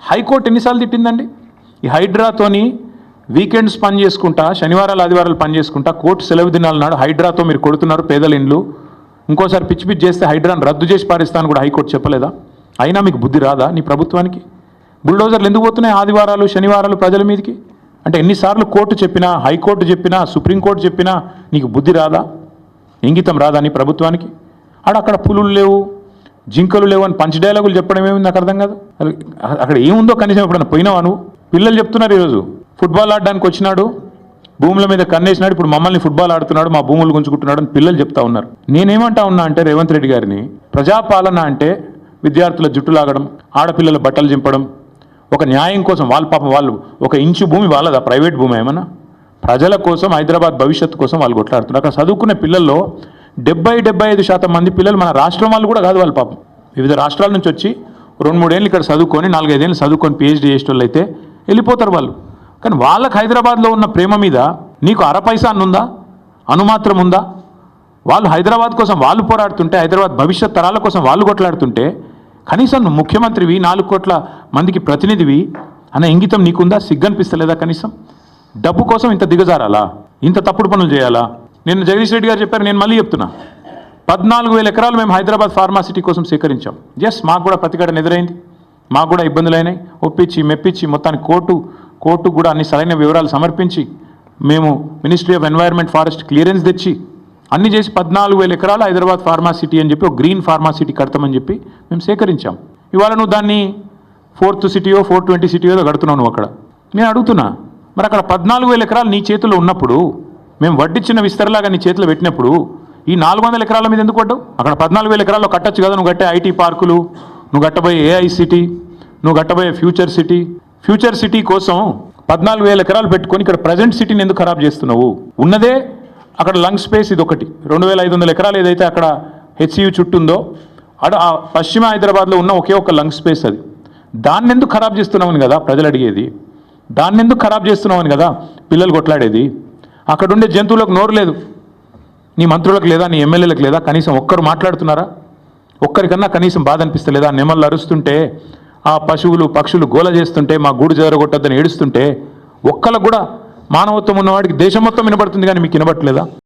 High court ఎన్నిసార్లు తిట్టిందండి? ఈ హైడ్రాతోని weekends పని చేసుకుంటా, శనివారాలు ఆదివారాలు పని చేసుకుంటా, కోర్టు సెలవు దినాల నాడు హైడ్రాతో మీరు కొడుతున్నారు పేదల ఇండ్లు, ఇంకోసారి పిచ్చి పిచ్చి చేస్తే హైడ్రాను రద్దు చేసి పారిస్తాను కూడా హైకోర్టు చెప్పలేదా? అయినా మీకు బుద్ధి రాదా నీ ప్రభుత్వానికి? బుల్డోజర్లు ఎందుకు పోతున్నాయి ఆదివారాలు శనివారాలు ప్రజల మీదకి? అంటే ఎన్నిసార్లు కోర్టు చెప్పినా, హైకోర్టు చెప్పినా, సుప్రీంకోర్టు చెప్పినా నీకు బుద్ధి రాదా? ఇంగితం రాదా నీ ప్రభుత్వానికి? అక్కడ పులులు లేవు, జింకలు లేవు అని పంచ్ డైలాగులు చెప్పడం ఏమి నాకు అర్థం కాదు. అక్కడ ఏముందో కనీసం ఎప్పుడన్నా పోయినావా నువ్వు? పిల్లలు చెప్తున్నారు ఈరోజు ఫుట్బాల్ ఆడడానికి వచ్చినాడు, భూముల మీద కన్నేసినాడు, ఇప్పుడు మమ్మల్ని ఫుట్బాల్ ఆడుతున్నాడు, మా భూములు గుంజుకుంటున్నాడు అని పిల్లలు చెప్తా ఉన్నారు. నేనేమంటా ఉన్నా అంటే రేవంత్ రెడ్డి గారిని, ప్రజాపాలన అంటే విద్యార్థుల జుట్టు లాగడం, ఆడపిల్లల బట్టలు చింపడం, ఒక న్యాయం కోసం వాళ్ళ పాపం వాళ్ళు ఒక ఇంచు భూమి వాళ్ళదా? ప్రైవేట్ భూమి ఏమన్నా? ప్రజల కోసం, హైదరాబాద్ భవిష్యత్తు కోసం వాళ్ళు కొట్లాడుతున్నారు. అక్కడ చదువుకునే పిల్లల్లో 70-75% మంది పిల్లలు మన రాష్ట్రం వాళ్ళు కూడా కాదు. వాళ్ళు పాపం వివిధ రాష్ట్రాల నుంచి వచ్చి 2-3 ఏళ్ళు ఇక్కడ చదువుకొని 4-5 ఏళ్ళు చదువుకొని PhD చేసేటోళ్ళు అయితే వెళ్ళిపోతారు వాళ్ళు. కానీ వాళ్ళకి హైదరాబాద్లో ఉన్న ప్రేమ మీద నీకు అరపైసా అన్నుందా? అనుమాత్రం ఉందా? వాళ్ళు హైదరాబాద్ కోసం వాళ్ళు పోరాడుతుంటే, హైదరాబాద్ భవిష్యత్ తరాల కోసం వాళ్ళు కొట్లాడుతుంటే కనీసం నువ్వు ముఖ్యమంత్రివి, 4 కోట్ల మందికి ప్రతినిధివి అనే ఇంగితం నీకుందా? సిగ్గనిపిస్తలేదా కనీసం? డబ్బు కోసం ఇంత దిగజారాలా? ఇంత తప్పుడు పనులు చేయాలా? నేను జగదీష్ రెడ్డి గారు చెప్పారు, నేను మళ్ళీ చెప్తున్నా, 14,000 ఎకరాలు మేము హైదరాబాద్ ఫార్మాసిటీ కోసం సేకరించాం. మాకు కూడా ప్రతిఘటన ఎదురైంది, మాకు కూడా ఇబ్బందులు అయినాయి. ఒప్పించి మెప్పించి మొత్తానికి కోర్టు కూడా అన్ని సరైన వివరాలు సమర్పించి మేము ministry of environment forest clearance తెచ్చి అన్ని చేసి 14,000 ఎకరాలు హైదరాబాద్ ఫార్మాసిటీ అని చెప్పి ఒక గ్రీన్ ఫార్మాసిటీ కడతామని చెప్పి మేము సేకరించాం. ఇవాళ నువ్వు దాన్ని 4th సిటీయో 420 సిటీయో కడుతున్నావు నువ్వు. అక్కడ నేను అడుగుతున్నా, మరి అక్కడ 14,000 ఎకరాలు నీ చేతిలో ఉన్నప్పుడు, మేము వడ్డిచ్చిన విస్తరలాగా నీ చేతిలో పెట్టినప్పుడు ఈ 400 ఎకరాల మీద ఎందుకు పడ్డావు? అక్కడ 14,000 ఎకరాల్లో కట్టచ్చు కదా. నువ్వు కట్టే ఐటీ పార్కులు, నువ్వు కట్టబోయే AI సిటీ, నువ్వు కట్టబోయే ఫ్యూచర్ సిటీ కోసం 14,000 ఎకరాలు పెట్టుకొని ఇక్కడ ప్రజెంట్ సిటీని ఎందుకు ఖరాబ్ చేస్తున్నావు? ఉన్నదే అక్కడ లంగ్ స్పేస్ ఇది ఒకటి, 2,500 ఎకరాలు ఏదైతే అక్కడ HCU చుట్టూ ఉందో ఆ పశ్చిమ హైదరాబాద్లో ఉన్న ఒకే ఒక లంగ్ స్పేస్ అది. దాన్ని ఎందుకు ఖరాబ్ చేస్తున్నామని కదా ప్రజలు అడిగేది. దాన్ని ఎందుకు ఖరాబ్ చేస్తున్నామని కదా పిల్లలు కొట్లాడేది. అక్కడ ఉండే జంతువులకు నోరు లేదు, నీ మంత్రులకు లేదా, నీ ఎమ్మెల్యేలకు లేదా? కనీసం ఒక్కరు మాట్లాడుతున్నారా? ఒక్కరికన్నా కనీసం బాధ అనిపిస్తలేదా? నెమళ్ళు అరుస్తుంటే, ఆ పశువులు పక్షులు గోల చేస్తుంటే, మా గూడు జరగొట్టద్దని ఏడుస్తుంటే ఒక్కళ్ళకు కూడా మానవత్వం ఉన్నవాడికి దేశం మొత్తం వినబడుతుంది, కానీ మీకు వినబట్టలేదా?